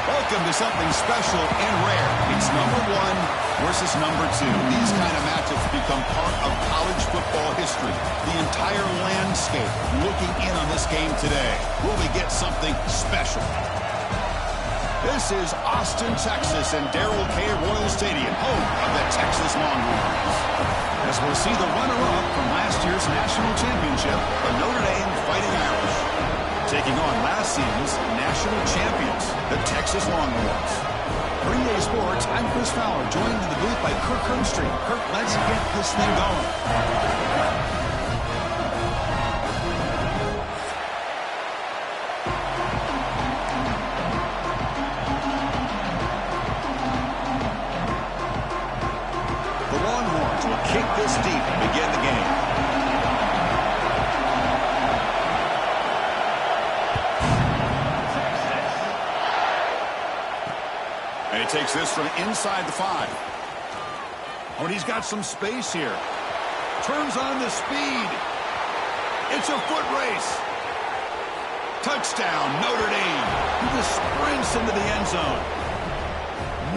Welcome to something special and rare. It's number 1 versus number 2. These kind of matchups become part of college football history. The entire landscape looking in on this game today. Will we get something special? This is Austin, Texas, and Darrell K. Royal Stadium, home of the Texas Longhorns. As we'll see the runner-up from last year's national championship, the Notre Dame Fighting Irish, taking on last season's national champions, the Texas Longhorns. For EA Sports, I'm Chris Fowler, joined in the booth by Kirk Herbstreit. Kirk, let's get this thing going. The Longhorns will kick this deep and begin the game. And he takes this from inside the 5. Oh, and he's got some space here. Turns on the speed. It's a foot race. Touchdown, Notre Dame. He just sprints into the end zone.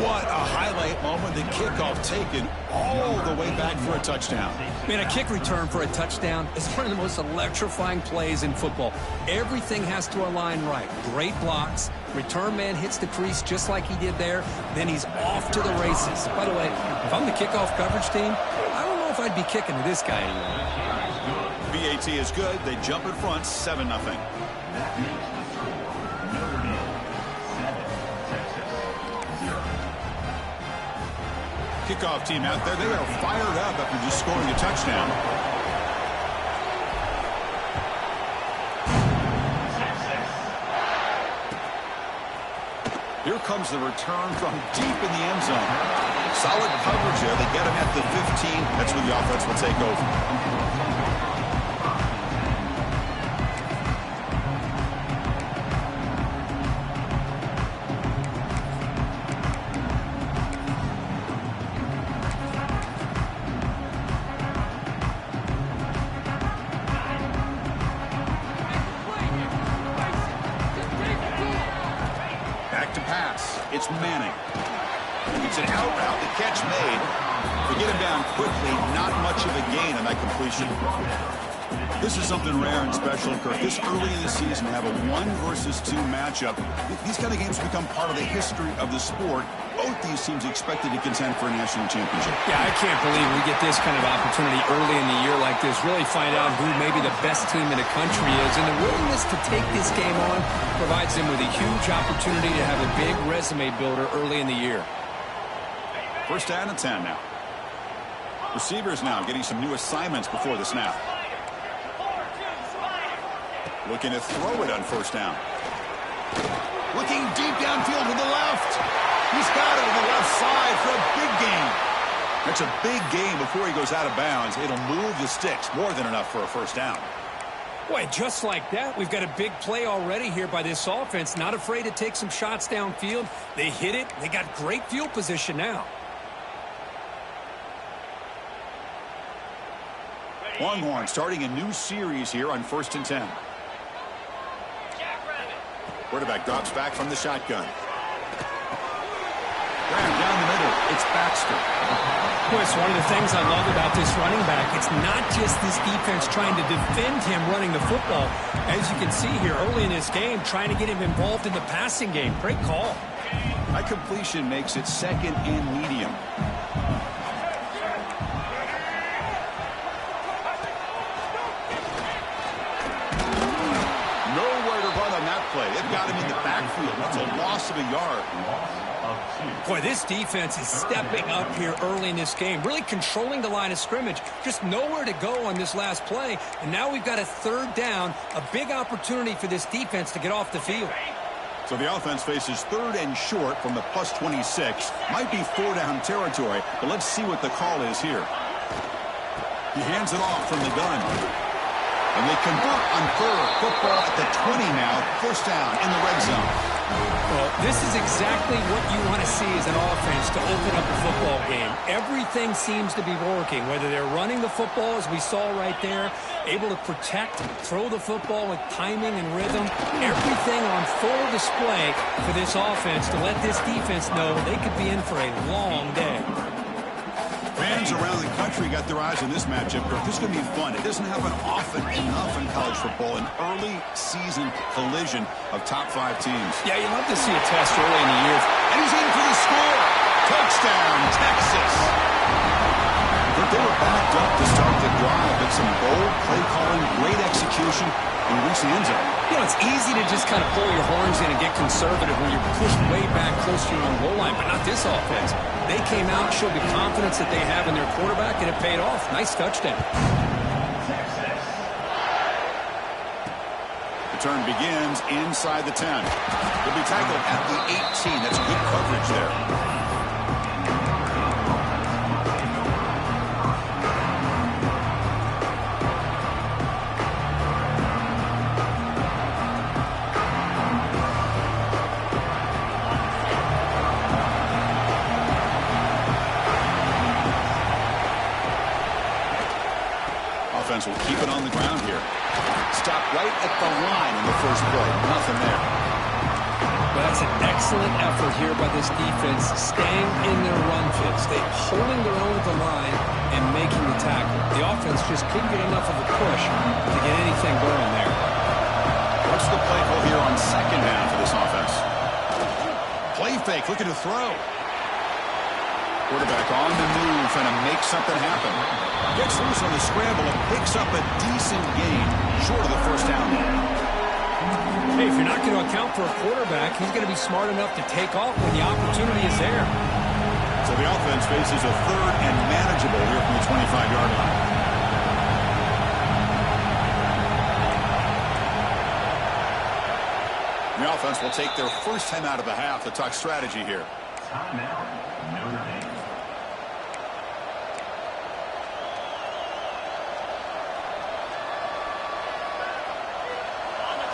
What a highlight moment. The kickoff taken all the way back for a touchdown. Man, a kick return for a touchdown is one of the most electrifying plays in football. Everything has to align right. Great blocks. Return man hits the crease just like he did there. Then he's off to the races. By the way, if I'm the kickoff coverage team, I don't know if I'd be kicking to this guy anymore. BAT is good. They jump in front 7-0. Kickoff team out there. They are fired up after just scoring a touchdown. Here comes the return from deep in the end zone. Solid coverage there. They get him at the 15. That's where the offense will take over. It's Manning. It's an out route. The catch made. We get him down quickly. Not much of a gain on that completion. This is something rare and special, Kirk. This early in the season, have a 1 versus 2 matchup. These kind of games become part of the history of the sport. Both these teams expected to contend for a national championship. Yeah, I can't believe we get this kind of opportunity early in the year like this. Really find out who maybe the best team in the country is. And the willingness to take this game on provides them with a huge opportunity to have a big resume builder early in the year. First down and 10 now. Receivers now getting some new assignments before the snap. Looking to throw it on first down. Looking deep downfield to the left. He's got it on the left side for a big gain. That's a big gain before he goes out of bounds. It'll move the sticks. More than enough for a first down. Boy, just like that, we've got a big play already here by this offense. Not afraid to take some shots downfield. They hit it. They got great field position now. Longhorn starting a new series here on 1st and 10. Quarterback drops back from the shotgun. Graham down the middle. It's Baxter. Boy, it's one of the things I love about this running back. It's not just this defense trying to defend him running the football. As you can see here early in this game, trying to get him involved in the passing game. Great call. That completion makes it 2nd and medium. on that play. They've got him in the backfield. That's a loss of a yard. Boy, this defense is stepping up here early in this game, really controlling the line of scrimmage. Just nowhere to go on this last play, and now we've got a third down, a big opportunity for this defense to get off the field. So the offense faces third and short from the plus 26. Might be 4-down territory, but let's see what the call is here. He hands it off from the gun. And they convert on third. Football at the 20 now. First down in the red zone. Well, this is exactly what you want to see as an offense to open up a football game. Everything seems to be working, whether they're running the football, as we saw right there, able to protect, throw the football with timing and rhythm. Everything on full display for this offense to let this defense know they could be in for a long day. Fans around the country got their eyes on this matchup. This is going to be fun. It doesn't happen often enough in college football, an early season collision of top 5 teams. Yeah, you love to see a test early in the year. And he's in for the score. Touchdown, Texas. They were backed up to start the drive, but some bold play calling, great execution, and reach the end zone. You know, it's easy to just kind of pull your horns in and get conservative when you're pushed way back close to your own goal line, but not this offense. They came out, showed the confidence that they have in their quarterback, and it paid off. Nice touchdown. The turn begins inside the 10. He'll be tackled at the 18. That's good coverage there. Will keep it on the ground here. Stop right at the line in the first play. Nothing there. Well, that's an excellent effort here by this defense, staying in their run fits. They're holding their own at the line and making the tackle. The offense just couldn't get enough of a push to get anything going there. What's the play call here on second down for this offense? Play fake, looking to throw. Quarterback on the move, trying to make something happen. Gets loose on the scramble and picks up a decent gain, short of the first down. Hey, if you're not going to account for a quarterback, he's going to be smart enough to take off when the opportunity is there. So the offense faces a third and manageable here from the 25-yard line. The offense will take their first time out of the half to talk strategy here. Timeout, Notre Dame.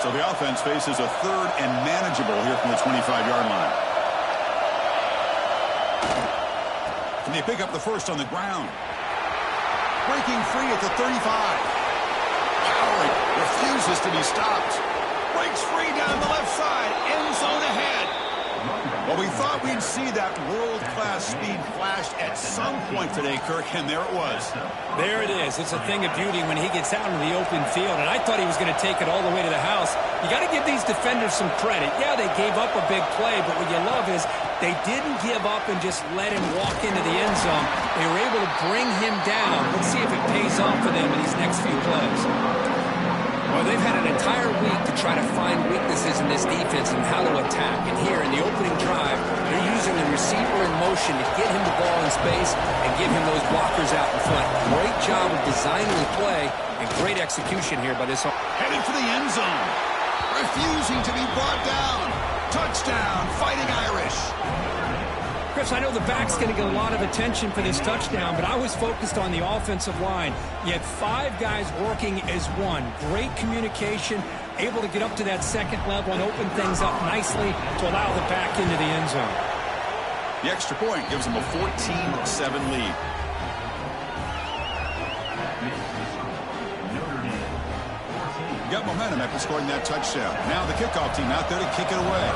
So the offense faces a third and manageable here from the 25-yard line. Can they pick up the first on the ground? Breaking free at the 35. Powering refuses to be stopped. Breaks free down the left side. End zone ahead. Well, we thought we'd see that world-class speed flashed at some point today, Kirk, and there it was. There it is. It's a thing of beauty when he gets out into the open field, and I thought he was going to take it all the way to the house. You got to give these defenders some credit. Yeah, they gave up a big play, but what you love is they didn't give up and just let him walk into the end zone. They were able to bring him down. Let's see if it pays off for them in these next few plays. Well, they've had an entire week to try to find weaknesses in this defense and how to attack. And here in the opening drive, they're using the receiver in motion to get him the ball in space and give him those blockers out in front. Great job of designing the play and great execution here by this. Headed for the end zone. Refusing to be brought down. Touchdown, Fighting Irish. Chris, I know the back's going to get a lot of attention for this touchdown, but I was focused on the offensive line. You had 5 guys working as one. Great communication, able to get up to that second level and open things up nicely to allow the back into the end zone. The extra point gives them a 14-7 lead. Got momentum after scoring that touchdown. Now the kickoff team out there to kick it away.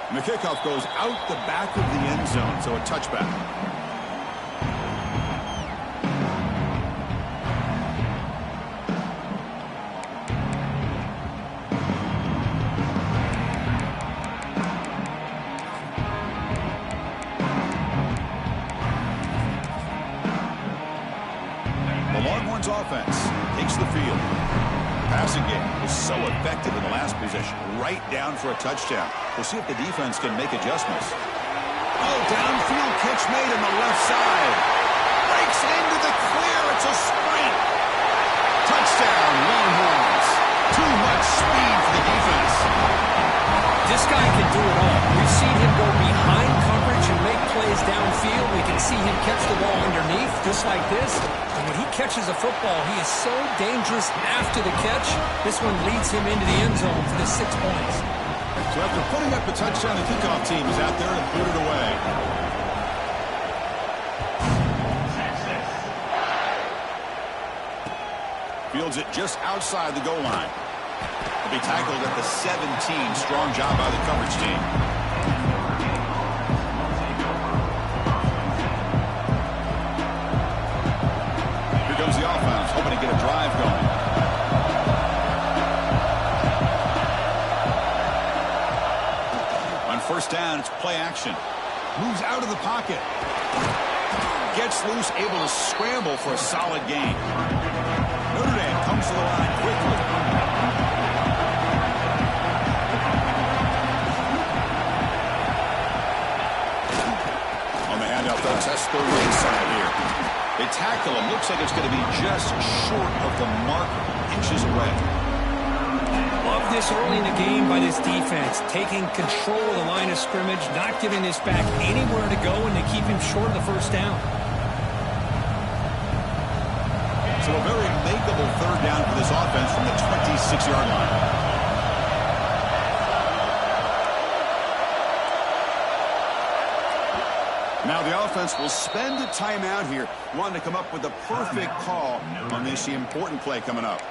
And the kickoff goes out the back of the end zone, so a touchback. Browns offense takes the field. Passing game was so effective in the last possession, right down for a touchdown. We'll see if the defense can make adjustments. Oh, downfield catch made on the left side. Breaks into the clear. It's a sprint. Touchdown, Longhorns. Too much speed for the defense. This guy can do it all. We've seen him go behind coverage and make plays downfield. We can see him catch the ball underneath, just like this. And when he catches a football, he is so dangerous after the catch. This one leads him into the end zone for the 6 points. So after putting up the touchdown, the kickoff team is out there and put it away. Fields it just outside the goal line. He'll be tackled at the 17. Strong job by the coverage team. Here comes the offense, hoping to get a drive going. On first down, it's play action. Moves out of the pocket. Gets loose, able to scramble for a solid gain. Notre Dame comes to the line quickly. On the handout, they'll test the right side here. They tackle him. Looks like it's going to be just short of the mark, inches away. Love this early in the game by this defense, taking control of the line of scrimmage, not giving this back anywhere to go, and they keep him short of the first down. So a very makeable third down for this offense from the 26-yard line. Now the offense will spend a timeout here, wanting to come up with the perfect call on this important play coming up.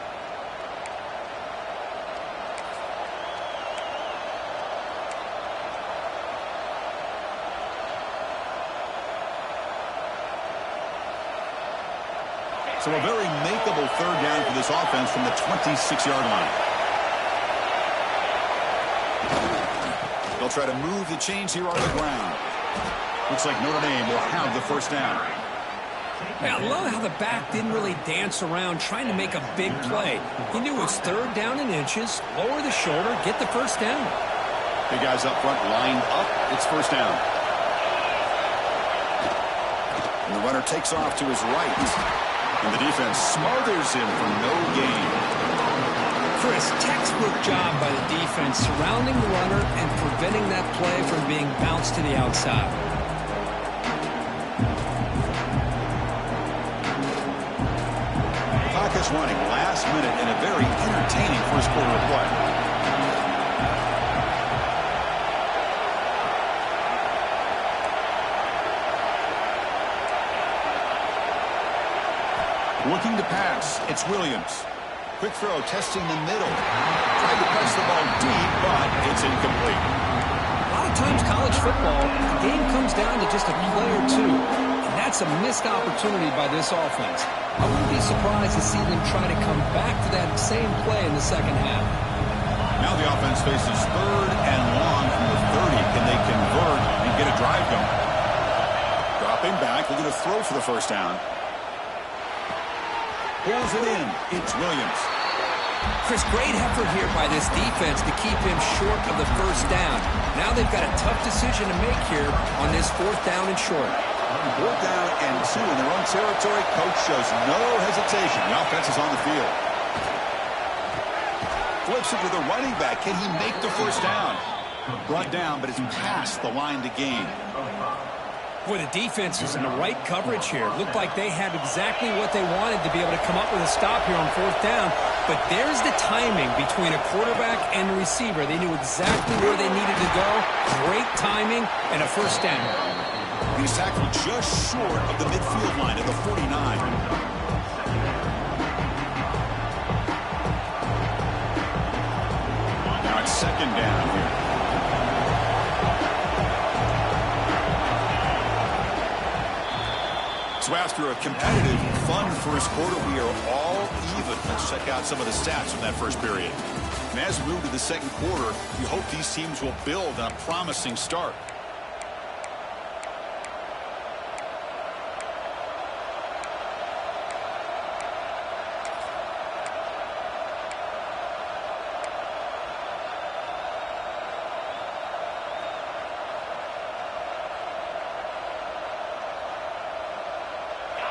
So a very makeable third down for this offense from the 26-yard line. They'll try to move the chains here on the ground. Looks like Notre Dame will have the first down. Yeah, I love how the back didn't really dance around trying to make a big play. He knew it was third down in inches, lower the shoulder, get the first down. Big guys up front lined up. It's first down. And the runner takes off to his right. And the defense smothers him for no gain. Chris, textbook job by the defense surrounding the runner and preventing that play from being bounced to the outside. Clock is running last minute in a very entertaining first quarter of play. Looking to pass, it's Williams. Quick throw, testing the middle. Tried to press the ball deep, but it's incomplete. A lot of times college football, the game comes down to just a play or two. And that's a missed opportunity by this offense. I wouldn't be surprised to see them try to come back to that same play in the second half. Now the offense faces third and long from the 30. Can they convert and get a drive going? Dropping back, looking to throw for the first down. Pulls it in. It's Williams. Chris, great effort here by this defense to keep him short of the first down. Now they've got a tough decision to make here on this fourth down and short. Fourth down and 2 in their own territory. Coach shows no hesitation. The offense is on the field. Flips it to the running back. Can he make the first down? Brought down, but it's past the line to gain. Boy, the defense is in the right coverage here. Looked like they had exactly what they wanted to be able to come up with a stop here on fourth down. But there's the timing between a quarterback and the receiver. They knew exactly where they needed to go. Great timing and a first down. He's tackled just short of the midfield line at the 49. Now it's second down here. So after a competitive, fun first quarter, we are all even. Let's check out some of the stats from that first period. And as we move to the second quarter, we hope these teams will build on a promising start.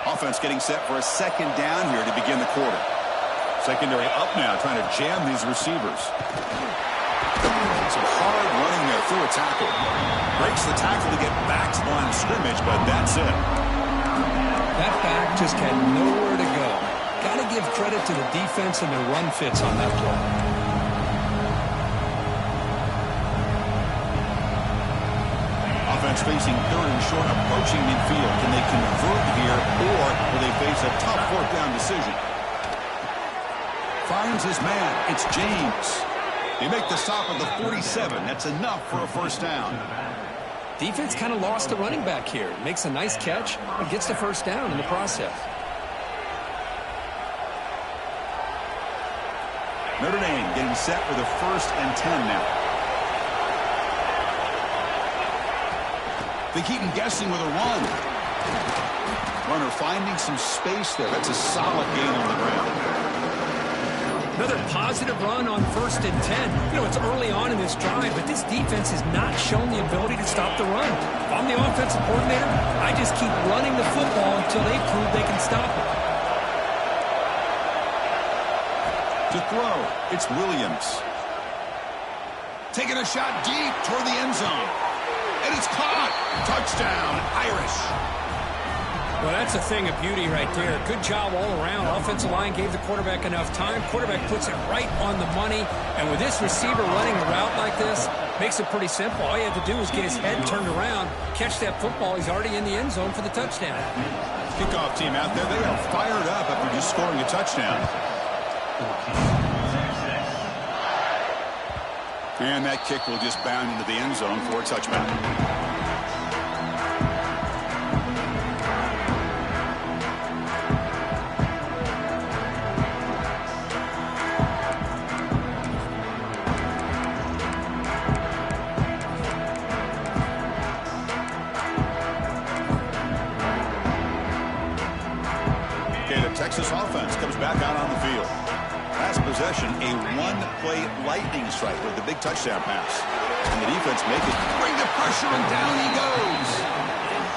Offense getting set for a second down here to begin the quarter. Secondary up now, trying to jam these receivers. Some hard running there through a tackle. Breaks the tackle to get back to the line of scrimmage, but that's it. That back just had nowhere to go. Got to give credit to the defense and their run fits on that play. Offense facing third and short, approaching midfield. Can they convert here, or will they face a tough fourth down decision? Finds his man. It's James. They make the stop at the 47. That's enough for a first down. Defense kind of lost the running back here. Makes a nice catch, but gets the first down in the process. Notre Dame getting set for the 1st and 10 now. They keep him guessing with a run. Runner finding some space there. That's a solid gain on the ground. Another positive run on 1st and 10. You know, it's early on in this drive, but this defense has not shown the ability to stop the run. If I'm the offensive coordinator, I just keep running the football until they prove they can stop it. To throw, it's Williams. Taking a shot deep toward the end zone. And it's caught. Touchdown, Irish. Well, that's a thing of beauty right there. Good job all around. Offensive line gave the quarterback enough time. Quarterback puts it right on the money. And with this receiver running a route like this, makes it pretty simple. All you have to do is get his head turned around, catch that football. He's already in the end zone for the touchdown. Kickoff team out there. They are fired up after just scoring a touchdown. And that kick will just bound into the end zone for a touchback. Texas offense comes back out on the field. Last possession, a one-play lightning strike with the big touchdown pass. And the defense make it, bring the pressure, and down he goes.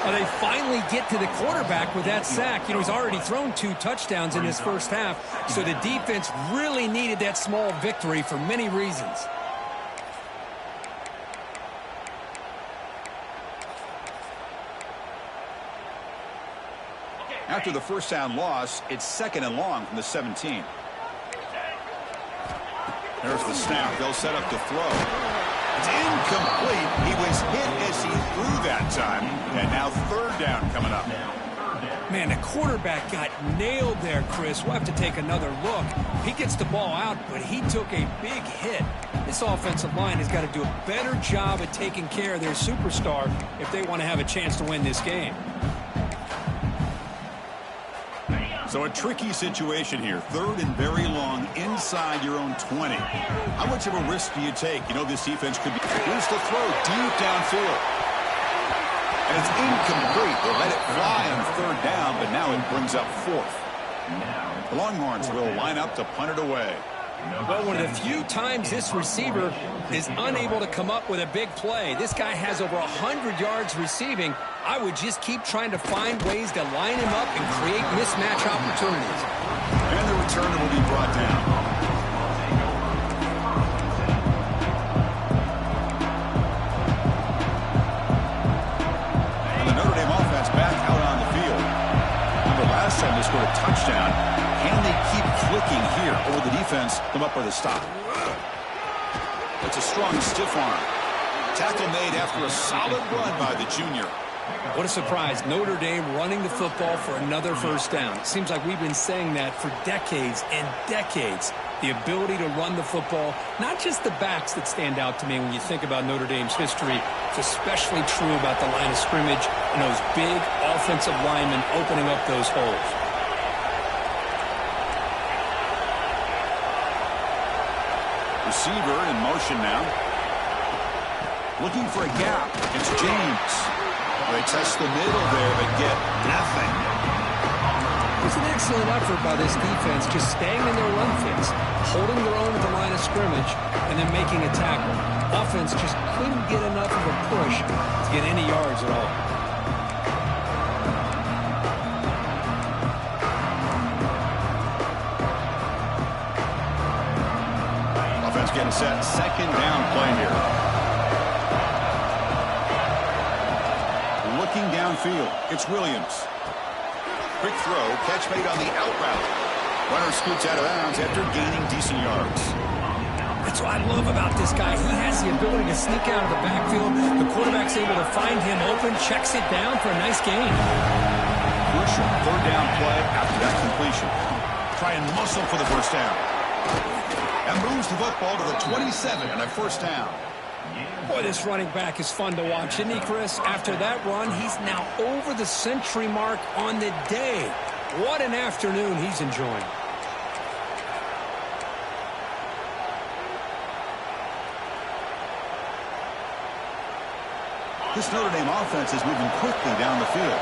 Well, they finally get to the quarterback with that sack. You know, he's already thrown 2 touchdowns in this first half, so the defense really needed that small victory for many reasons. After the first down loss, it's 2nd and long from the 17. There's the snap. They'll set up to throw. It's incomplete. He was hit as he threw that time. And now 3rd down coming up. Man, the quarterback got nailed there, Chris. We'll have to take another look. He gets the ball out, but he took a big hit. This offensive line has got to do a better job at taking care of their superstar if they want to have a chance to win this game. So a tricky situation here. 3rd and very long inside your own 20. How much of a risk do you take? You know this defense could be... Here's the throw deep downfield. And it's incomplete. They let it fly on 3rd down, but now it brings up 4th. The Longhorns will line up to punt it away. Well, one of the few times this receiver is unable to come up with a big play. This guy has over 100 yards receiving. I would just keep trying to find ways to line him up and create mismatch opportunities. And the returner will be brought down. And the Notre Dame offense back out on the field. Remember last time they scored a touchdown. Can they keep clicking here, or will the defense come up with a stop? It's a strong stiff arm. Tackle made after a solid run by the junior. What a surprise. Notre Dame running the football for another first down. It seems like we've been saying that for decades and decades. The ability to run the football, not just the backs that stand out to me when you think about Notre Dame's history. It's especially true about the line of scrimmage and those big offensive linemen opening up those holes. Receiver in motion now. Looking for a gap. It's James. They test the middle there, but get nothing. It's an excellent effort by this defense, just staying in their run fits, holding their own at the line of scrimmage, and then making a tackle. Offense just couldn't get enough of a push to get any yards at all. set, second down play here. Looking downfield, it's Williams. Quick throw, catch made on the out route. Runner scoots out of bounds after gaining decent yards. That's what I love about this guy. He has the ability to sneak out of the backfield. The quarterback's able to find him open, checks it down for a nice gain. Crucial third down play after that completion. Try and muscle for the first down. And moves the football to the 27 and a first down. Boy, this running back is fun to watch, isn't he, Chris? After that run, he's now over the century mark on the day. What an afternoon he's enjoying. This Notre Dame offense is moving quickly down the field.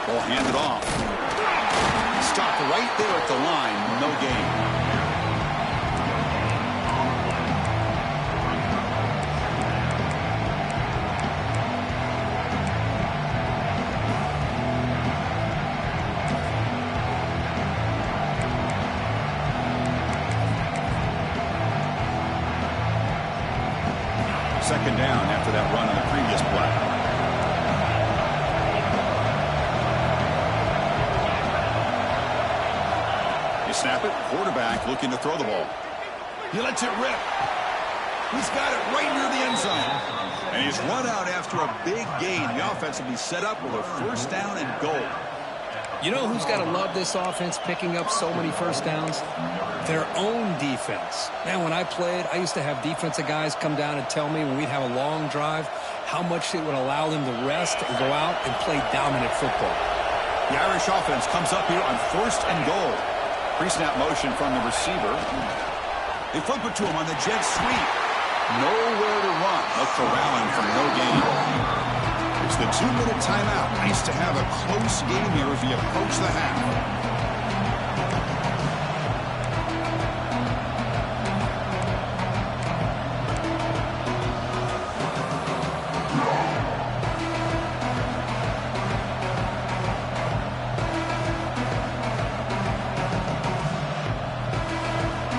Ball handed off. Stopped right there at the line. No gain. Second down after that run on the previous play. You snap it, quarterback looking to throw the ball. He lets it rip. He's got it right near the end zone. And he's run out after a big gain. The offense will be set up with a first down and goal. You know who's got to love this offense picking up so many first downs? Their own defense. Man, when I played, I used to have defensive guys come down and tell me when we'd have a long drive how much it would allow them to rest and go out and play dominant football. The Irish offense comes up here on first and goal. Pre-snap motion from the receiver. They flip it to him on the jet sweep. Nowhere to run. A corralling for no gain. It's the 2-minute timeout. Nice to have a close game here as we approach the half.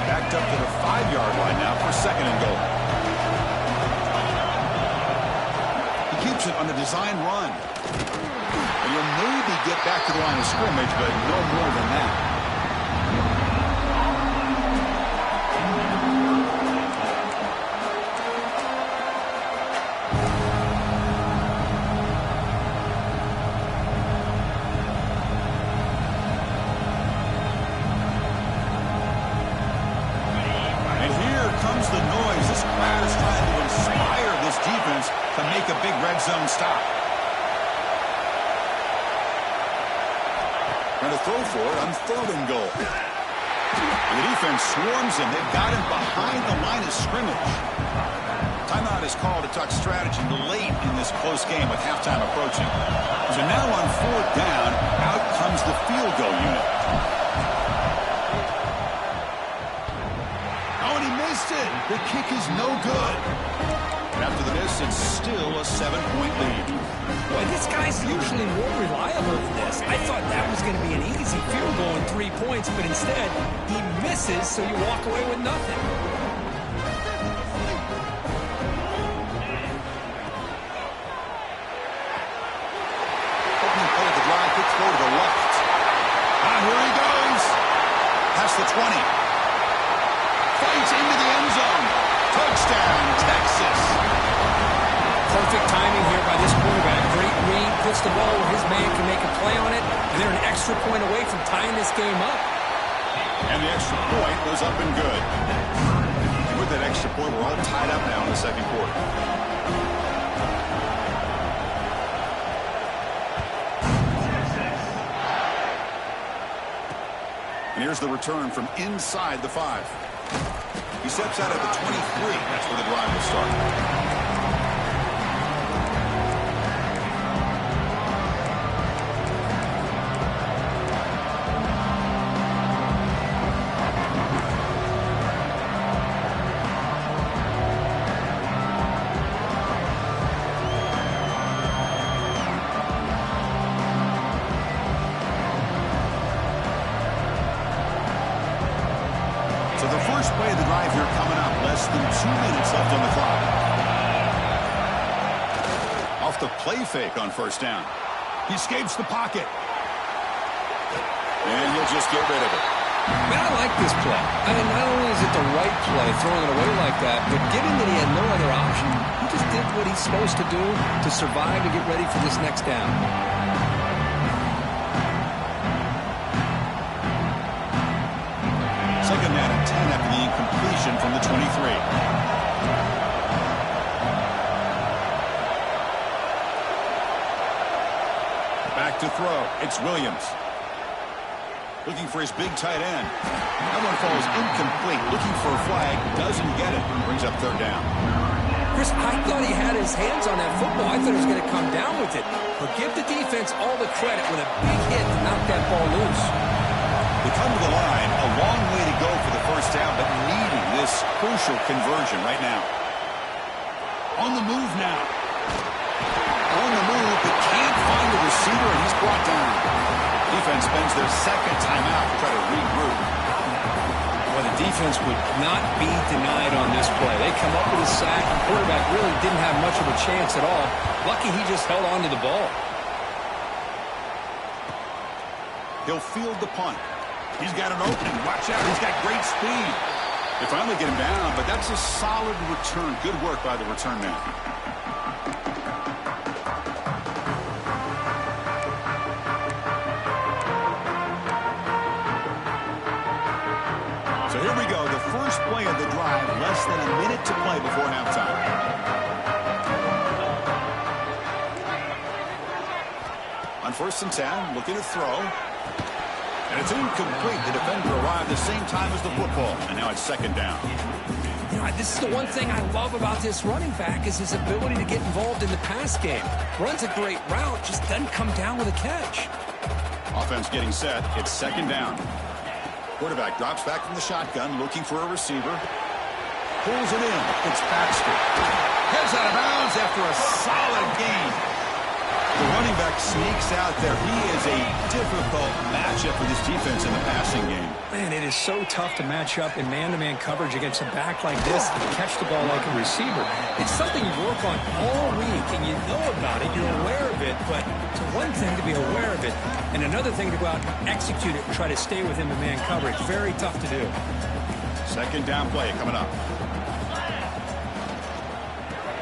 Backed up to the 5-yard line now for second and goal. Keeps it on the design run. And you'll maybe get back to the line of scrimmage, but no more than that. And here comes the noise. This crowd is trying to inspire this defense to make a big red zone stop. And to throw for it on third and goal. And the defense swarms him. They've got him behind the line of scrimmage. Timeout is called to talk strategy late in this close game with halftime approaching. So now on fourth down, out comes the field goal unit. Oh, and he missed it. The kick is no good. And after the miss, it's still a 7-point lead. Boy, this guy's usually more reliable than this. I thought that was going to be an easy field goal and 3 points, but instead, he misses, so you walk away with nothing. Opening play of the drive, quick throw to the left. Ah, here he goes. Past the 20. Fights into the end zone. Touchdown, Texas. Perfect timing here by this quarterback. Great read, puts the ball where his man can make a play on it, and they're an extra point away from tying this game up. And the extra point goes up and good. And with that extra point, we're all tied up now in the second quarter. And here's the return from inside the 5. He steps out at the 23. That's where the drive will start. play fake on first down. He escapes the pocket. And he'll just get rid of it. Man, I like this play. I mean, not only is it the right play, throwing it away like that, but given that he had no other option, he just did what he's supposed to do to survive and get ready for this next down. Second down and 10 after the incompletion from the 23. Back to throw. It's Williams. Looking for his big tight end. That one falls incomplete. Looking for a flag. Doesn't get it. Brings up third down. Chris, I thought he had his hands on that football. I thought he was going to come down with it. But give the defense all the credit with a big hit to knock that ball loose. They come to the line. A long way to go for the first down, but needing this crucial conversion right now. On the move now. On the move, but can't find the receiver, and he's brought down. Defense spends their second timeout to try to regroup. Well, the defense would not be denied on this play. They come up with a sack. The quarterback really didn't have much of a chance at all. Lucky he just held on to the ball. He'll field the punt. He's got an opening. Watch out. He's got great speed. They finally get him down, but that's a solid return. Good work by the return man. So here we go, the first play of the drive, less than a minute to play before halftime. On first and 10, looking to throw. And it's incomplete. The defender arrived the same time as the football, and now it's second down. You know, this is the one thing I love about this running back is his ability to get involved in the pass game. Runs a great route, just doesn't come down with a catch. Offense getting set. It's second down. Quarterback drops back from the shotgun, looking for a receiver. Pulls it in. It's Baxter. Heads out of bounds after a solid gain. The running back sneaks out there. He is a difficult matchup for this defense in the passing game. Man, it is so tough to match up in man-to-man coverage against a back like this and catch the ball like a receiver. It's something you work on all week, and you know about it. You're aware of it, but it's one thing to be aware of it, and another thing to go out and execute it and try to stay within the man coverage. Very tough to do. Second down play coming up.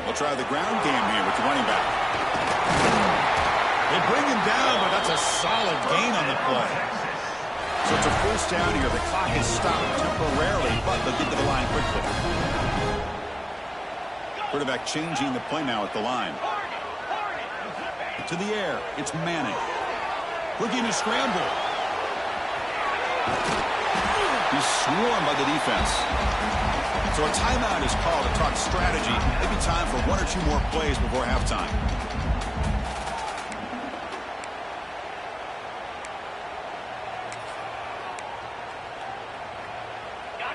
We'll try the ground game here with the running back. They bring him down, but that's a solid gain on the play. So it's a first down here. The clock is stopped temporarily, but they'll get to the line quickly. Quarterback changing the play now at the line. To the air. It's Manning. Looking to scramble. He's swarmed by the defense. So a timeout is called to talk strategy. Maybe time for one or two more plays before halftime.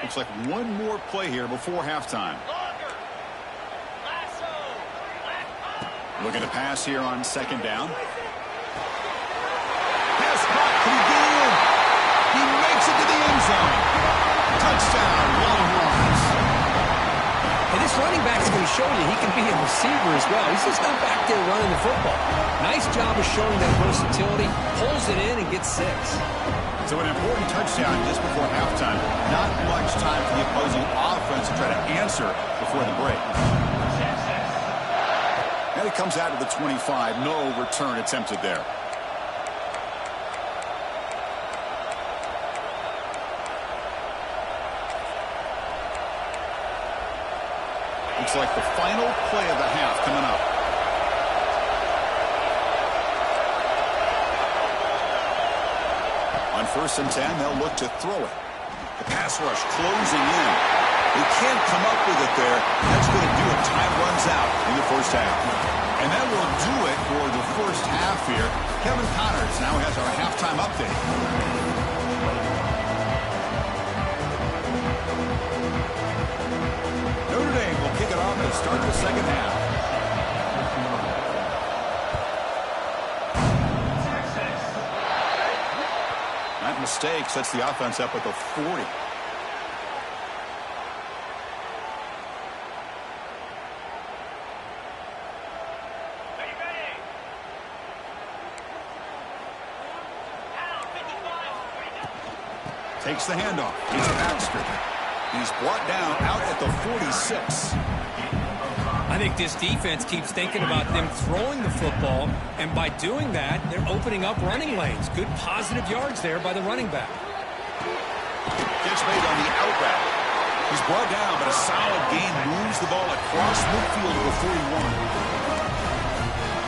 Looks like one more play here before halftime. Looking to pass here on second down. Pass caught. Can he get in? He makes it to the end zone. Touchdown, Longhorns. And this running back's going to show you he can be a receiver as well. He's just not back there running the football. Nice job of showing that versatility. Pulls it in and gets 6. So an important touchdown just before halftime. Not much time for the opposing offense to try to answer before the break. And it comes out of the 25. No return attempted there. Looks like the final play of the half coming up. On first and 10, they'll look to throw it. The pass rush closing in. They can't come up with it there. That's going to do it. Time runs out in the first half. And that will do it for the first half here. Kevin Connors now has our halftime update. Notre Dame will kick it off to start the second half. That mistake sets the offense up at the 40. Takes the handoff. It's Baxter. He's brought down out at the 46. I think this defense keeps thinking about them throwing the football, and by doing that, they're opening up running lanes. Good positive yards there by the running back. Gets made on the out route. He's brought down, but a solid gain moves the ball across midfield to the 41.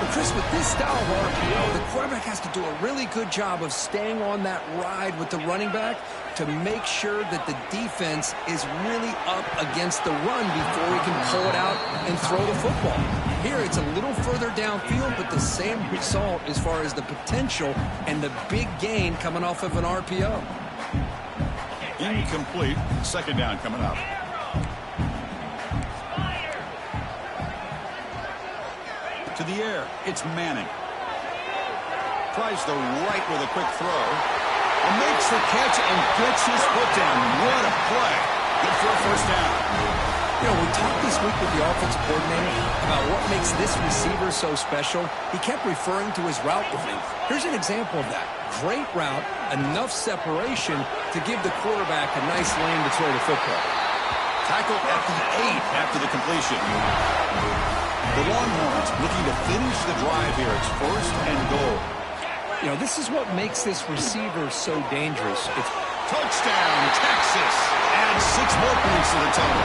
But Chris, with this style of RPO, the quarterback has to do a really good job of staying on that ride with the running back to make sure that the defense is really up against the run before he can pull it out and throw the football. Here, it's a little further downfield, but the same result as far as the potential and the big gain coming off of an RPO. Incomplete. Second down coming up. To the air. It's Manning. Tries the right with a quick throw. And makes the catch and gets his foot down. What a play. Good for a first down. You know, we talked this week with the offensive coordinator about what makes this receiver so special. He kept referring to his route running. Here's an example of that. Great route, enough separation to give the quarterback a nice lane to throw the football. Tackled at the 8 after the completion. The Longhorns looking to finish the drive here. It's first and goal. You know, this is what makes this receiver so dangerous. It's touchdown, Texas. Adds 6 more points to the total.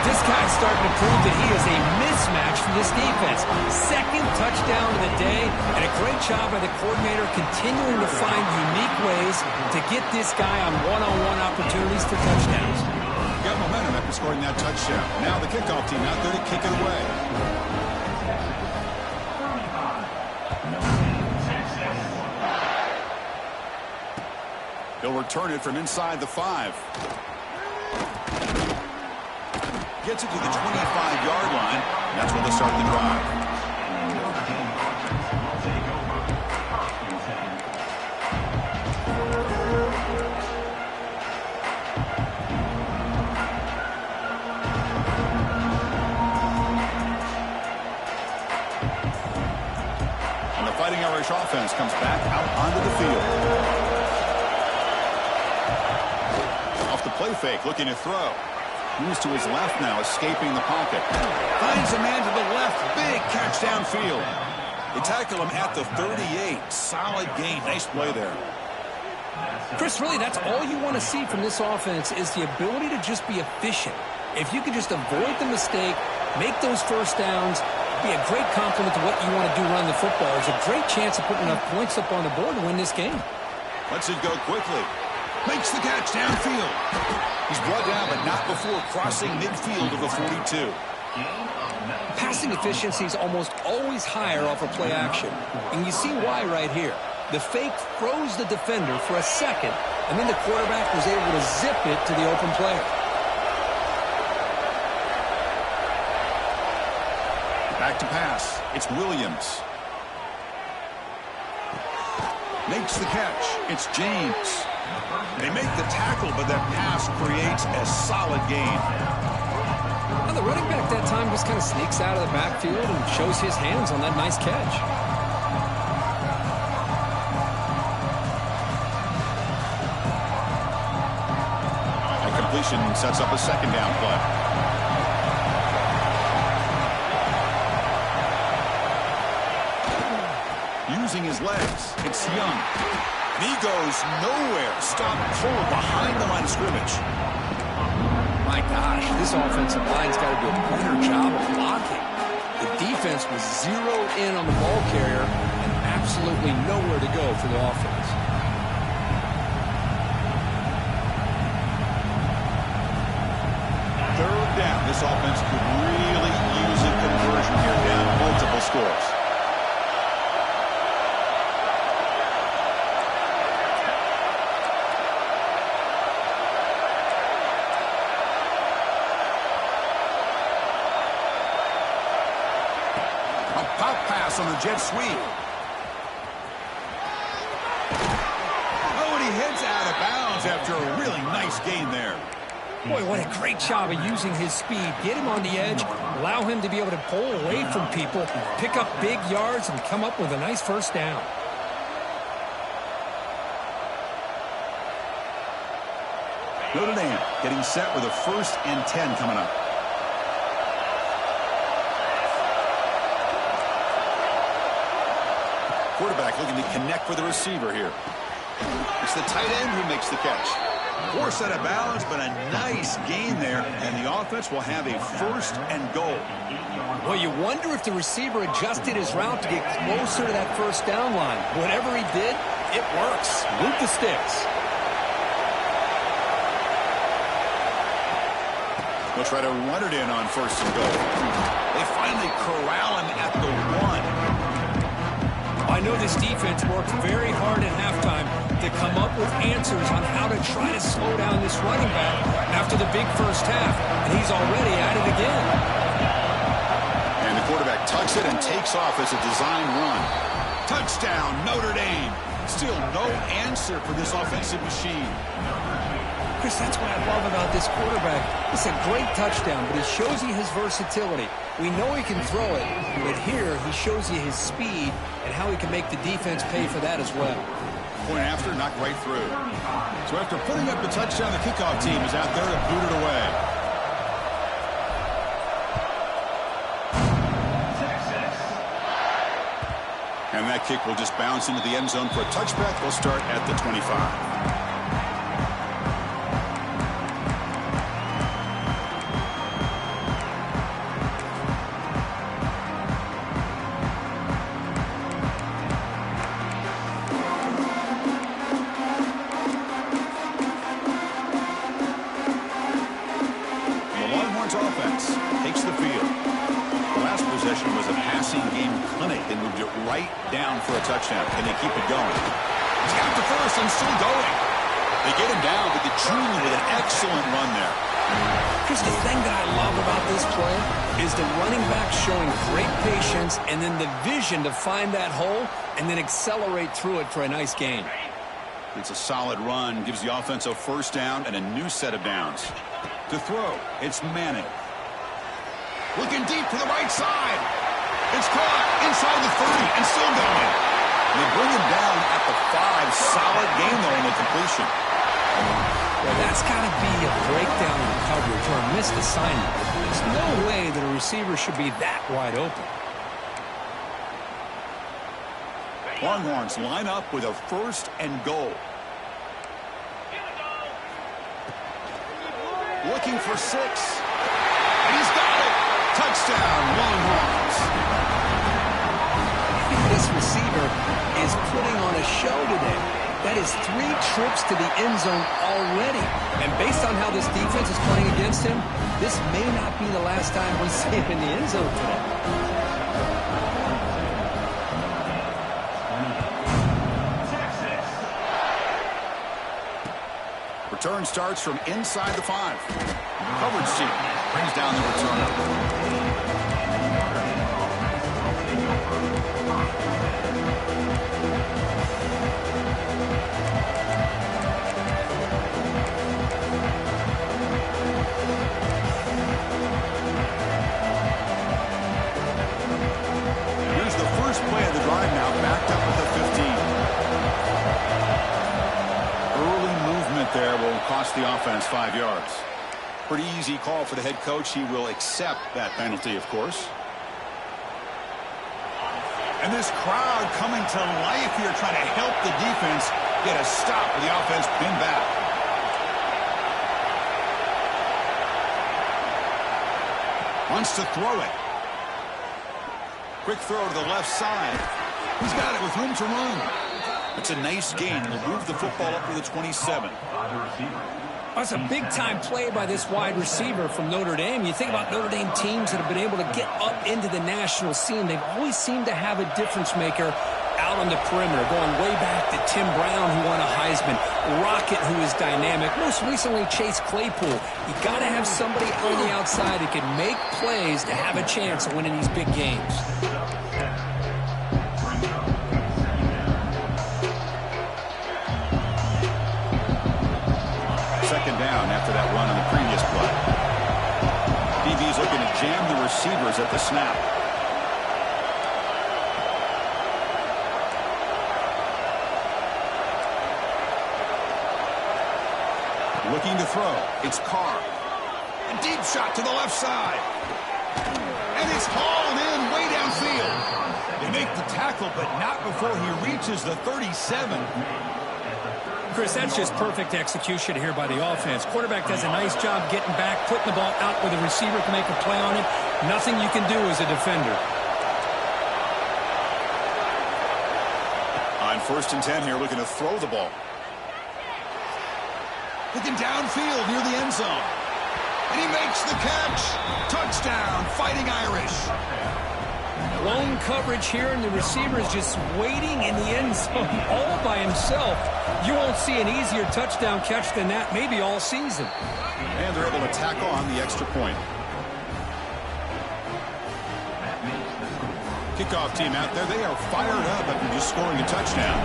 This guy's starting to prove that he is a mismatch for this defense. Second touchdown of the day, and a great job by the coordinator continuing to find unique ways to get this guy on one-on-one opportunities for touchdowns. Got momentum after scoring that touchdown. Now the kickoff team out there to kick it away. He'll return it from inside the 5. Gets it to the 25-yard line. That's where they start the drive. And the Fighting Irish offense comes back out onto the field. Off the play fake, looking to throw. Moves to his left now, escaping the pocket. Finds a man to the left. Big catch downfield. They tackle him at the 38. Solid gain. Nice play there. Chris, really, that's all you want to see from this offense is the ability to just be efficient. If you can just avoid the mistake, make those first downs, be a great compliment to what you want to do running the football. There's a great chance of putting enough points up on the board to win this game. Lets it go quickly. Makes the catch downfield. He's brought down, but not before crossing midfield of the 42. Passing efficiency is almost always higher off of play action. And you see why right here. The fake froze the defender for a second, and then the quarterback was able to zip it to the open player. Back to pass. It's Williams. Makes the catch. It's James. They make the tackle, but that pass creates a solid gain. Now the running back that time just kind of sneaks out of the backfield and shows his hands on that nice catch. A completion sets up a second down play. Using his legs, it's Young. And he goes nowhere. Stopped cold behind the line of scrimmage. My gosh, this offensive line's got to do a better job of blocking. The defense was zeroed in on the ball carrier and absolutely nowhere to go for the offense. Third down. This offense could really use a conversion here, down multiple scores. On the jet sweep. Oh, and he heads out of bounds after a really nice gain there. Boy, what a great job of using his speed. Get him on the edge, allow him to be able to pull away from people, pick up big yards, and come up with a nice first down. Notre Dame getting set with a 1st and 10 coming up. Quarterback looking to connect with the receiver here. It's the tight end who makes the catch. Poor set of balance, but a nice gain there, and the offense will have a 1st and goal. Well, you wonder if the receiver adjusted his route to get closer to that 1st down line. Whatever he did, it works. Move the sticks. They'll try to run it in on 1st and goal. They finally corral him at the 1. I know this defense worked very hard at halftime to come up with answers on how to try to slow down this running back after the big 1st half, and he's already at it again. And the quarterback tucks it and takes off as a design run. Touchdown, Notre Dame. Still no answer for this offensive machine. Chris, that's what I love about this quarterback. It's a great touchdown, but he shows you his versatility. We know he can throw it, but here he shows you his speed and how he can make the defense pay for that as well. Point after, knocked right through. So after putting up the touchdown, the kickoff team is out there to boot it away. And that kick will just bounce into the end zone for a touchback. They'll start at the 25. Offense takes the field. The last possession was a passing game clinic. They moved it right down for a touchdown. Can they keep it going? He's got the 1st and still going. They get him down, but the junior with an excellent run there. Chris, the thing that I love about this play is the running back showing great patience and then the vision to find that hole and then accelerate through it for a nice gain. It's a solid run, gives the offense a 1st down and a new set of downs. To throw, it's Manning. Looking deep to the right side. It's caught inside the 30 and still going. They bring him down at the 5. Solid game, though, in the completion. Well, that's got to be a breakdown in coverage or a missed assignment. There's no way that a receiver should be that wide open. Longhorns line up with a 1st and goal. Looking for 6. And he's got it. Touchdown, Longhorns. This receiver is putting on a show today. That is 3 trips to the end zone already. And based on how this defense is playing against him, this may not be the last time we see him in the end zone today. Return starts from inside the 5. Coverage team brings down the return. Here's the first play of the drive now, backed up at the 15. Early movement there will cost the offense 5 yards. Pretty easy call for the head coach. He will accept that penalty, of course. And this crowd coming to life here, trying to help the defense get a stop with the offense pinned back. Wants to throw it. Quick throw to the left side. He's got it with room to run. It's a nice gain. He'll move the football up to the 27. That's a big-time play by this wide receiver from Notre Dame. You think about Notre Dame teams that have been able to get up into the national scene. They've always seemed to have a difference maker out on the perimeter, going way back to Tim Brown, who won a Heisman, Rocket, who is dynamic, most recently Chase Claypool. You got to have somebody on the outside who can make plays to have a chance of winning these big games. Second down after that run on the previous play. DB's looking to jam the receivers at the snap. Looking to throw. It's Carr. A deep shot to the left side. And it's hauled in way downfield. They make the tackle, but not before he reaches the 37. Chris, that's just perfect execution here by the offense. Quarterback does a nice job getting back, putting the ball out where the receiver can make a play on it. Nothing you can do as a defender. On 1st and 10 here, looking to throw the ball. Looking downfield near the end zone. And he makes the catch. Touchdown, Fighting Irish. Lone coverage here, and the receiver is just waiting in the end zone all by himself. You won't see an easier touchdown catch than that, maybe all season. And they're able to tackle on the extra point. Kickoff team out there, they are fired up after just scoring a touchdown.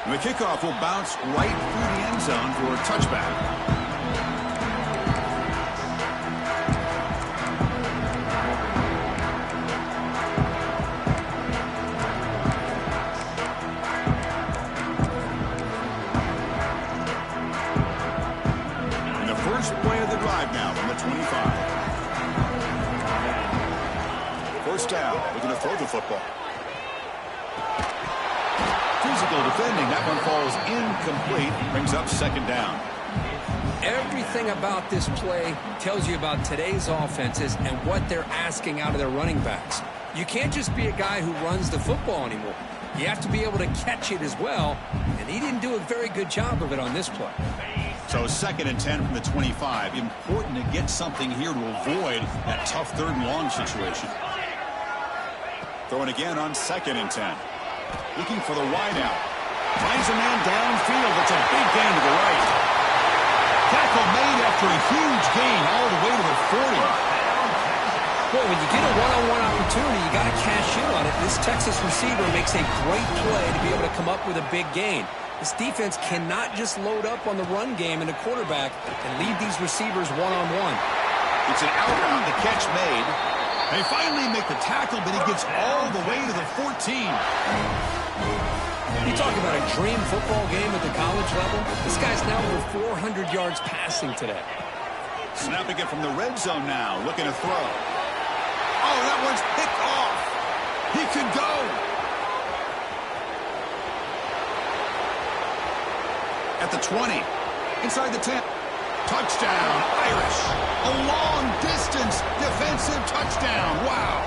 And the kickoff will bounce right through the end zone for a touchback. And the first play of the drive now from the 25. First down, looking to throw the football. Physical defending. That one falls incomplete. Brings up 2nd down. Everything about this play tells you about today's offenses and what they're asking out of their running backs. You can't just be a guy who runs the football anymore. You have to be able to catch it as well, and he didn't do a very good job of it on this play. So 2nd and 10 from the 25. Important to get something here to avoid that tough 3rd and long situation. Throwing again on 2nd and 10. Looking for the wideout. Finds a man downfield. That's a big gain to the right. Tackle made after a huge gain all the way to the 40. Boy, when you get a one-on-one opportunity, you got to cash in on it. This Texas receiver makes a great play to be able to come up with a big gain. This defense cannot just load up on the run game and the quarterback and leave these receivers one-on-one. It's an out route. The catch made. They finally make the tackle, but he gets all the way to the 14. You talk about a dream football game at the college level. This guy's now over 400 yards passing today. Snapping it from the red zone now, looking to throw. Oh, that one's picked off. He could go. At the 20, inside the 10. Touchdown, Irish. A long-distance defensive touchdown. Wow.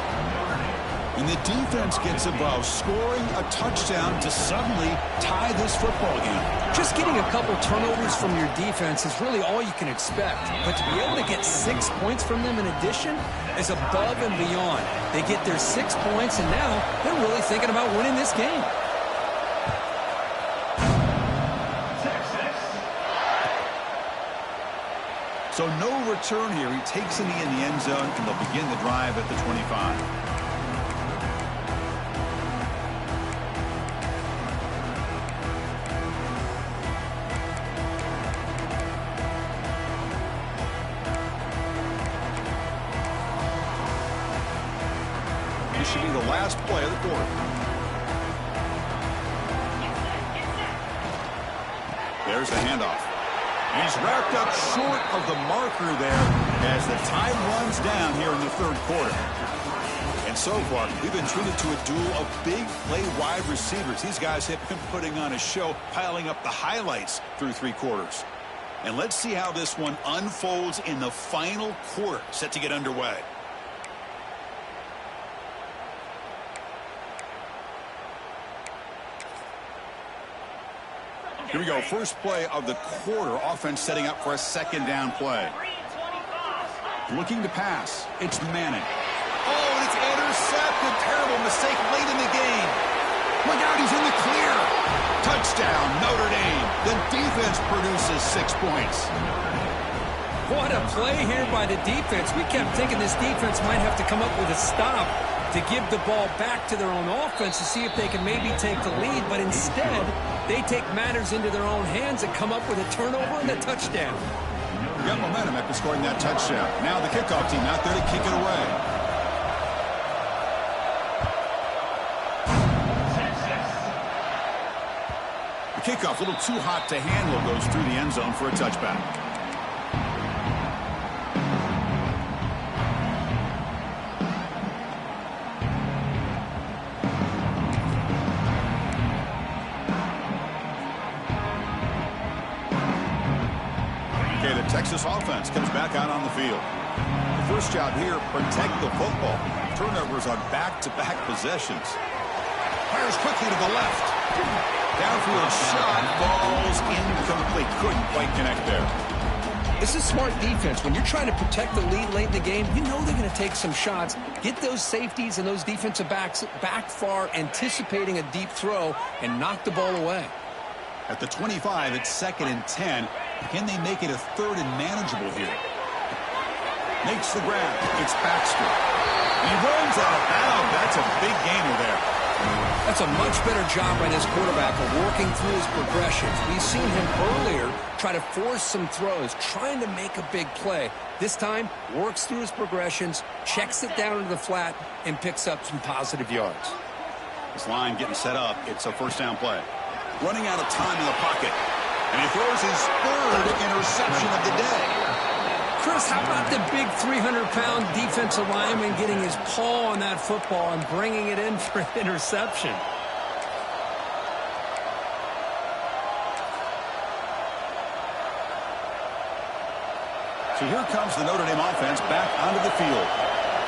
And the defense gets above, scoring a touchdown to suddenly tie this football game. Just getting a couple turnovers from your defense is really all you can expect. But to be able to get 6 points from them in addition is above and beyond. They get their 6 points, and now they're really thinking about winning this game. So no return here. He takes a knee in the end zone, and they'll begin the drive at the 25. This should be the last play of the quarter. There's the handoff. He's wrapped up short of the marker there as the time runs down here in the 3rd quarter. And so far, we've been treated to a duel of big play wide receivers. These guys have been putting on a show, piling up the highlights through 3 quarters. And let's see how this one unfolds in the final quarter, set to get underway. Here we go. First play of the quarter. Offense setting up for a 2nd down play. Looking to pass. It's Manning. Oh, and it's intercepted. Terrible mistake late in the game. Look out, he's in the clear. Touchdown, Notre Dame. The defense produces 6 points. What a play here by the defense. We kept thinking this defense might have to come up with a stop to give the ball back to their own offense to see if they can maybe take the lead, but instead they take matters into their own hands and come up with a turnover and a touchdown. Got momentum after scoring that touchdown. Now the kickoff team out there to kick it away. The kickoff, a little too hot to handle, goes through the end zone for a touchback. Okay, the Texas offense comes back out on the field. The first job here, protect the football. Turnovers on back-to-back possessions. Fires quickly to the left. Downfield shot falls incomplete. Couldn't quite connect there. This is smart defense. When you're trying to protect the lead late in the game, you know they're going to take some shots. Get those safeties and those defensive backs back far, anticipating a deep throw, and knock the ball away. At the 25, it's 2nd and 10. Can they make it a 3rd and manageable here? Makes the grab. It's Baxter. He runs out of bounds. That's a big gainer there. That's a much better job by this quarterback of working through his progressions. We've seen him earlier try to force some throws, trying to make a big play. This time, works through his progressions, checks it down into the flat, and picks up some positive yards. This line getting set up. It's a first down play. Running out of time in the pocket. And he throws his 3rd interception of the day. Chris, how about the big 300-pound defensive lineman getting his paw on that football and bringing it in for an interception? So here comes the Notre Dame offense back onto the field.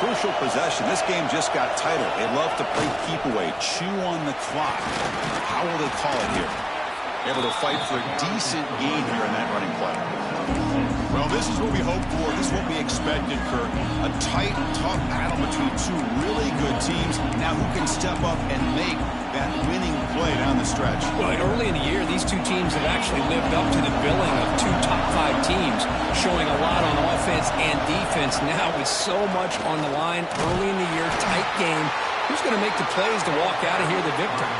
Crucial possession. This game just got tighter. They love to play keep away, chew on the clock. How will they call it here? Able to fight for a decent gain here in that running play. Well, this is what we hoped for. This is what we expected, Kirk. A tight, tough battle between two really good teams. Now who can step up and make that winning play down the stretch? Well, early in the year, these two teams have actually lived up to the billing of 2 top-5 teams, showing a lot on offense and defense. Now with so much on the line early in the year, tight game, who's going to make the plays to walk out of here the victor?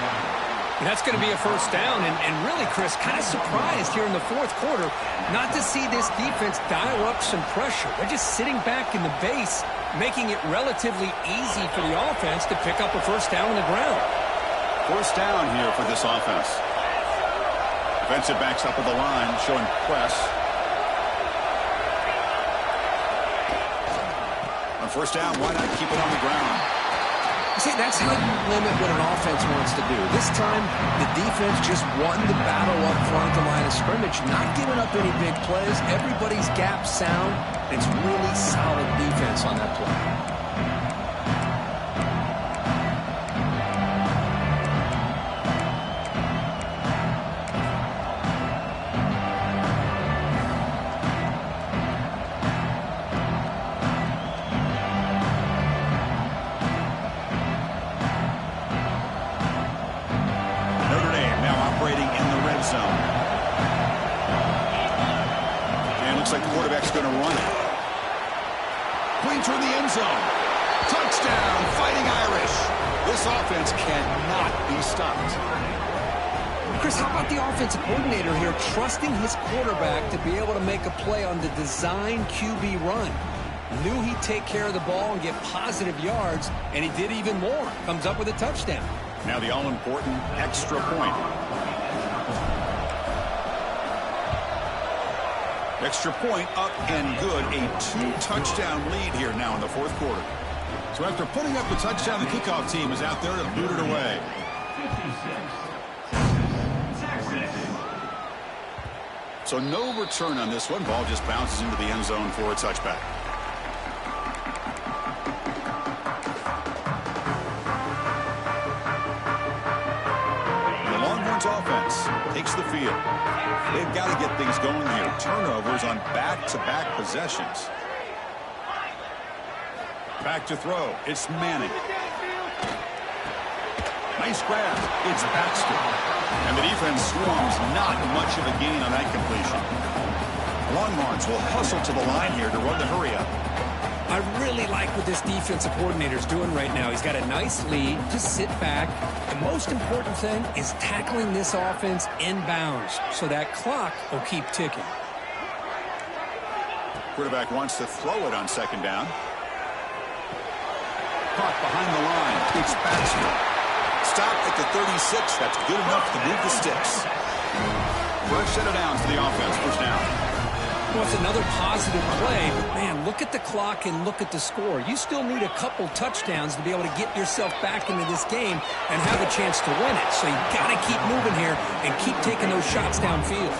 And that's going to be a first down. And really, Chris, kind of surprised here in the 4th quarter not to see this defense dial up some pressure. They're just sitting back in the base, making it relatively easy for the offense to pick up a first down on the ground. First down here for this offense. Defensive backs up at the line, showing press. On first down, why not keep it on the ground? See, that's how you limit what an offense wants to do. This time, the defense just won the battle up front at the line of scrimmage, not giving up any big plays. Everybody's gap sound. It's really solid defense on that play. Like the quarterback's going to run it. Clean through the end zone. Touchdown, Fighting Irish. This offense cannot be stopped. Chris, how about the offensive coordinator here trusting his quarterback to be able to make a play on the design QB run? Knew he'd take care of the ball and get positive yards, and he did even more. Comes up with a touchdown. Now the all-important extra point. Extra point up and good. A 2-touchdown lead here now in the 4th quarter. So after putting up the touchdown, the kickoff team is out there to boot it away. So no return on this one. Ball just bounces into the end zone for a touchback. The Longhorns offense takes the field. They've got to get things going here. Turnovers on back-to-back possessions. Back to throw. It's Manning. Nice grab. It's Baxter. And the defense swarms. Not much of a gain on that completion. Longhorns will hustle to the line here to run the hurry-up. I really like what this defensive coordinator is doing right now. He's got a nice lead. Just sit back. The most important thing is tackling this offense inbounds so that clock will keep ticking. Quarterback wants to throw it on 2nd down. Caught behind the line. It's Baxter. Stopped at the 36. That's good enough to move the sticks. Fresh set of downs to the offense. First down. Well, it's another positive play, but, man, look at the clock and look at the score. You still need a couple touchdowns to be able to get yourself back into this game and have a chance to win it. So you've got to keep moving here and keep taking those shots downfield.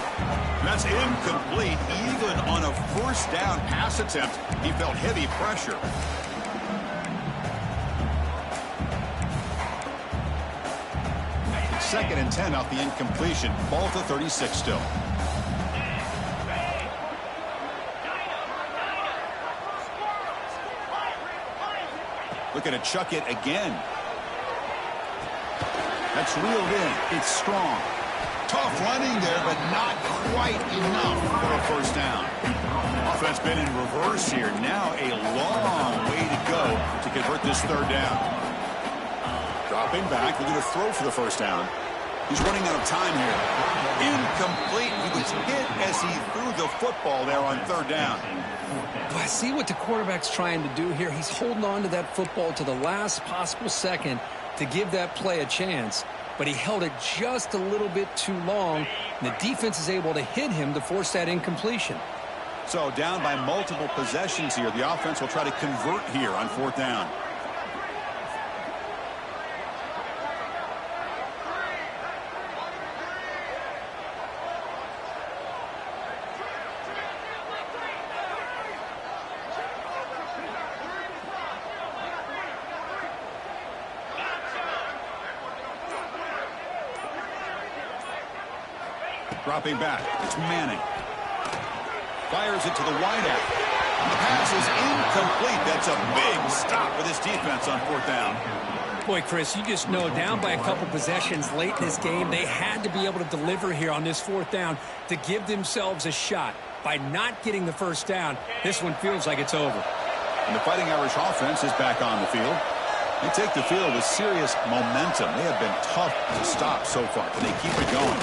That's incomplete. Even on a first down pass attempt, he felt heavy pressure. It's 2nd and 10 off the incompletion. Ball to 36 still. Looking to chuck it again. That's reeled in. It's strong. Tough running there, but not quite enough for a first down. Offense been in reverse here. Now a long way to go to convert this 3rd down. Dropping back. They're going to throw for the first down. He's running out of time here. Incomplete. He was hit as he threw the football there on 3rd down. Well, I see what the quarterback's trying to do here. He's holding on to that football to the last possible second to give that play a chance. But he held it just a little bit too long. And the defense is able to hit him to force that incompletion. So down by multiple possessions here. The offense will try to convert here on 4th down. Dropping back. It's Manning. Fires it to the wideout. The pass is incomplete. That's a big stop for this defense on 4th down. Boy, Chris, you just know down by a couple possessions late in this game, they had to be able to deliver here on this 4th down to give themselves a shot. By not getting the first down, this one feels like it's over. And the Fighting Irish offense is back on the field. They take the field with serious momentum. They have been tough to stop so far. Can they keep it going?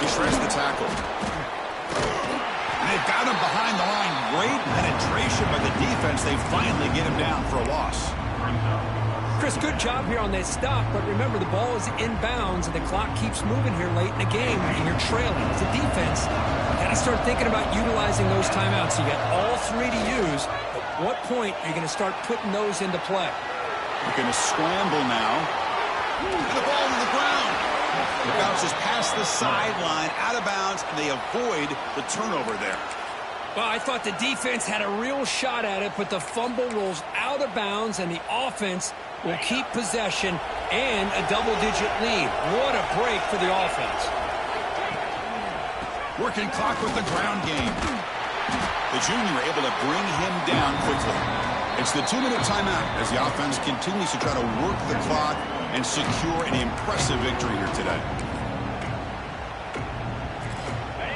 He shreds the tackle. And they've got him behind the line. Great penetration by the defense. They finally get him down for a loss. Chris, good job here on that stop, but remember the ball is inbounds and the clock keeps moving here late in the game and you're trailing. As a defense, you got to start thinking about utilizing those timeouts. You got all 3 to use. At what point are you going to start putting those into play? They're going to scramble now. The ball to the ground. It bounces past the sideline, out of bounds, and they avoid the turnover there. Well, I thought the defense had a real shot at it, but the fumble rolls out of bounds, and the offense will keep possession and a double-digit lead. What a break for the offense. Working clock with the ground game. The junior able to bring him down quickly. It's the 2-minute timeout as the offense continues to try to work the clock and secure an impressive victory here today.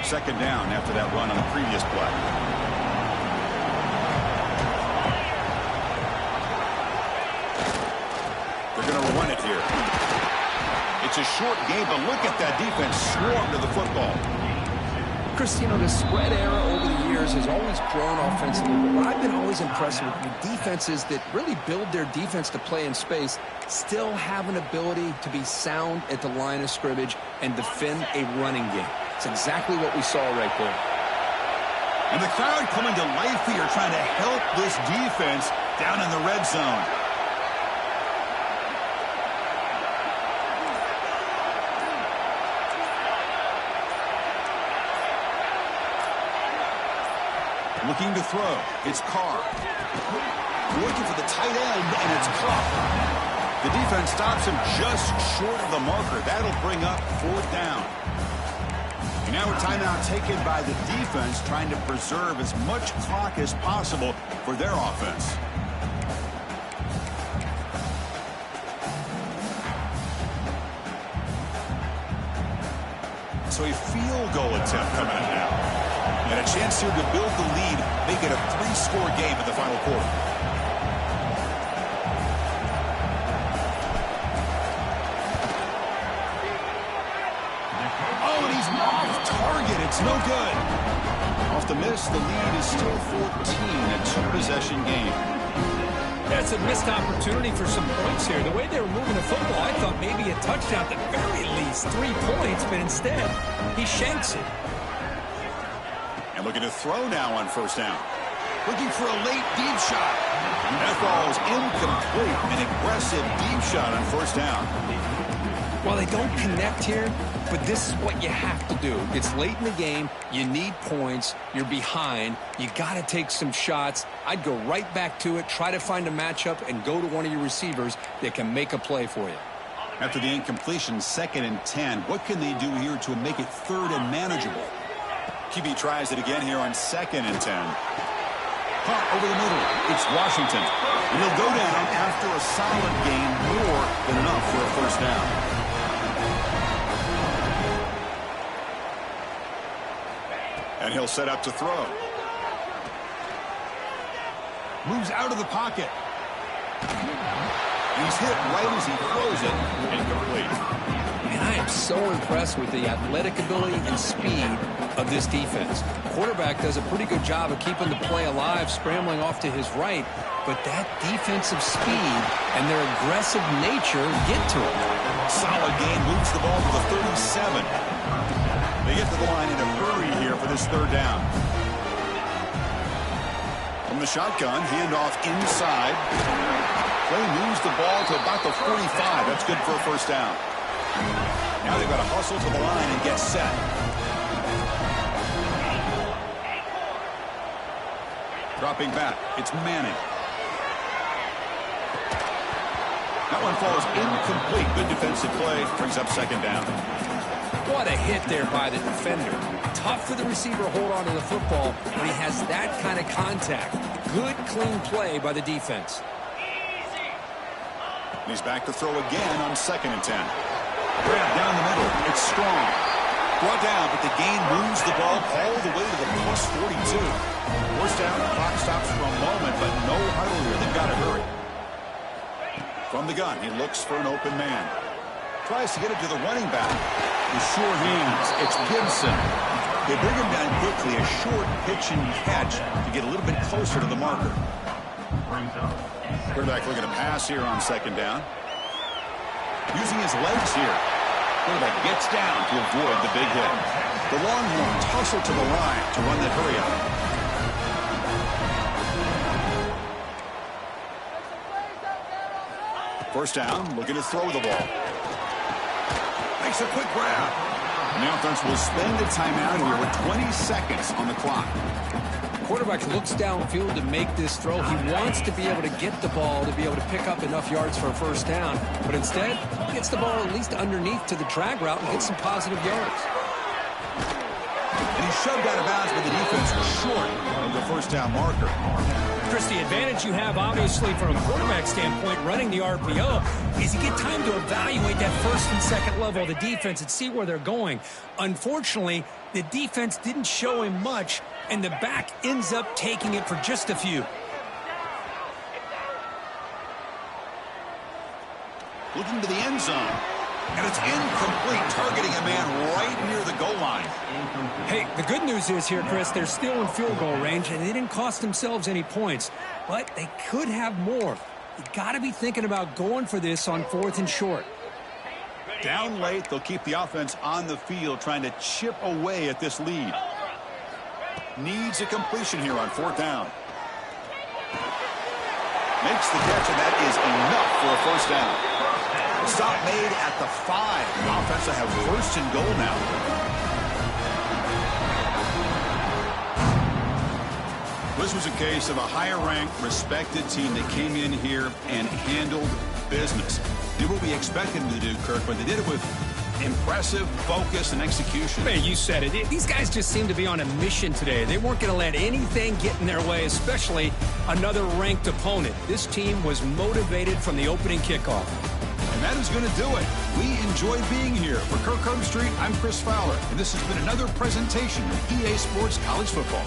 2nd down after that run on the previous play. They're going to run it here. It's a short game, but look at that defense swarm to the football. Chris, you know, the spread era over the years has always grown offensively, but what I've been always impressed with defenses that really build their defense to play in space still have an ability to be sound at the line of scrimmage and defend a running game. It's exactly what we saw right there. And the crowd coming to life here trying to help this defense down in the red zone. Looking to throw. It's Carr. Looking for the tight end, and it's Cup. The defense stops him just short of the marker. That'll bring up 4th down. And now a timeout taken by the defense, trying to preserve as much clock as possible for their offense. So a field goal attempt coming up now. And a chance here to build the lead, make it a 3-score game in the final quarter. Oh, and he's off target. It's no good. Off the miss, the lead is still 14, a 2-possession game. That's a missed opportunity for some points here. The way they were moving the football, I thought maybe a touchdown at the very least, 3 points, but instead, he shanks it. And looking to throw now on first down. Looking for a late deep shot. That falls incomplete. An aggressive deep shot on first down. Well, they don't connect here, but this is what you have to do. It's late in the game. You need points. You're behind. You got to take some shots. I'd go right back to it, try to find a matchup, and go to one of your receivers that can make a play for you. After the incompletion, 2nd and 10. What can they do here to make it 3rd and manageable? QB tries it again here on 2nd and 10. Punt over the middle. It's Washington. And he'll go down after a solid gain, more than enough for a first down. And he'll set up to throw. Moves out of the pocket. He's hit right as he throws it. Incomplete. And I am so impressed with the athletic ability and speed of this defense. Quarterback does a pretty good job of keeping the play alive, scrambling off to his right. But that defensive speed and their aggressive nature get to him. Solid gain, moves the ball to the 37. They get to the line in a hurry here for this 3rd down. From the shotgun, handoff inside. Play moves the ball to about the 45. That's good for a first down. Now they've got to hustle to the line and get set. Dropping back, it's Manning. That one falls incomplete. Good defensive play. Brings up 2nd down. What a hit there by the defender. Tough for the receiver to hold on to the football when he has that kind of contact. Good, clean play by the defense. He's back to throw again on 2nd and 10. Grab down the middle. It's Strong. Brought down, but the gain moves the ball all the way to the plus 42. First down, the clock stops for a moment, but no huddle here. They've got to hurry. From the gun, he looks for an open man. Tries to get it to the running back. The sure hands. It's Gibson. They bring him down quickly. A short pitch and catch to get a little bit closer to the marker. Quarterback looking to pass here on 2nd down. Using his legs here. Quarterback gets down to avoid the big hit. The Longhorns hustle to the line to run that hurry out. First down, looking to throw the ball. Makes a quick grab. And the offense will spend a timeout here with 20 seconds on the clock. Quarterback looks downfield to make this throw. He wants to be able to get the ball to be able to pick up enough yards for a first down. But instead, he gets the ball at least underneath to the drag route and gets some positive yards. And he's shoved out of bounds, but the defense was short of the first down marker. Chris, the advantage you have, obviously, from a quarterback standpoint, running the RPO, is you get time to evaluate that 1st and 2nd level of the defense and see where they're going. Unfortunately, the defense didn't show him much, and the back ends up taking it for just a few. Looking to the end zone. And it's incomplete, targeting a man right near the goal line. Hey, the good news is here, Chris, they're still in field goal range, and they didn't cost themselves any points. But they could have more. You got to be thinking about going for this on 4th and short. Down late, they'll keep the offense on the field, trying to chip away at this lead. Needs a completion here on 4th down. Makes the catch, and that is enough for a first down. Stop made at the 5. The offense will have 1st and goal now. This was a case of a higher-ranked, respected team that came in here and handled business. Did what we expected them to do, Kirk, but they did it with impressive focus and execution. Hey, you said it. These guys just seem to be on a mission today. They weren't going to let anything get in their way, especially another ranked opponent. This team was motivated from the opening kickoff. And that is going to do it. We enjoyed being here. For Kirk Herbstreit, I'm Chris Fowler, and this has been another presentation of EA Sports College Football.